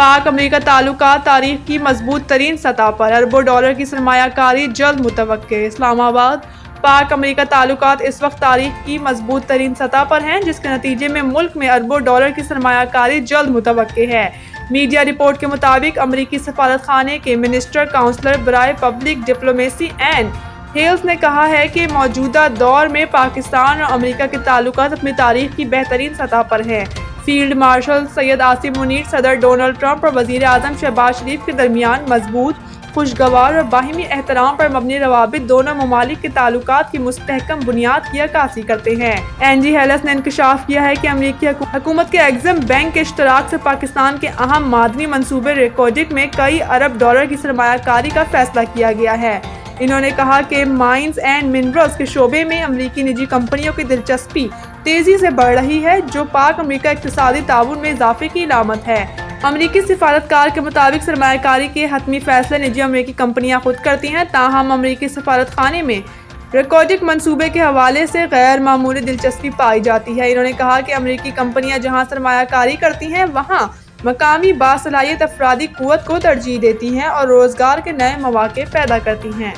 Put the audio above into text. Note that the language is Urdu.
پاک امریکہ تعلقات تاریخ کی مضبوط ترین سطح پر، اربوں ڈالر کی سرمایہ کاری جلد متوقع۔ اسلام آباد۔ پاک امریکہ تعلقات اس وقت تاریخ کی مضبوط ترین سطح پر ہیں، جس کے نتیجے میں ملک میں اربوں ڈالر کی سرمایہ کاری جلد متوقع ہے۔ میڈیا رپورٹ کے مطابق امریکی سفارت خانے کے منسٹر کونسلر برائے پبلک ڈپلومیسی این ہیلز نے کہا ہے کہ موجودہ دور میں پاکستان اور امریکہ کے تعلقات اپنی تاریخ کی بہترین سطح پر ہیں۔ فیلڈ مارشل سید عاصم منیر صدر ڈونلڈ ٹرمپ اور وزیر اعظم شہباز شریف کے درمیان مضبوط، خوشگوار اور باہمی احترام پر مبنی روابط دونوں ممالک کے تعلقات کی مستحکم بنیاد کی عکاسی کرتے ہیں۔ این جی ہیلس نے انکشاف کیا ہے کہ امریکی حکومت کے ایگزم بینک کے اشتراک سے پاکستان کے اہم معدنی منصوبے ریکوجک میں کئی ارب ڈالر کی سرمایہ کاری کا فیصلہ کیا گیا ہے۔ انہوں نے کہا کہ مائنز اینڈ منرلز کے شعبے میں امریکی نجی کمپنیوں کی دلچسپی تیزی سے بڑھ رہی ہے، جو پاک امریکہ اقتصادی تعاون میں اضافے کی علامت ہے۔ امریکی سفارتکار کے مطابق سرمایہ کاری کے حتمی فیصلے نجی امریکی کمپنیاں خود کرتی ہیں، تاہم امریکی سفارت خانے میں ریکوجک منصوبے کے حوالے سے غیر معمولی دلچسپی پائی جاتی ہے۔ انہوں نے کہا کہ امریکی کمپنیاں جہاں سرمایہ کاری کرتی ہیں، وہاں مقامی باصلاحیت افرادی قوت کو ترجیح دیتی ہیں اور روزگار کے نئے مواقع پیدا کرتی ہیں۔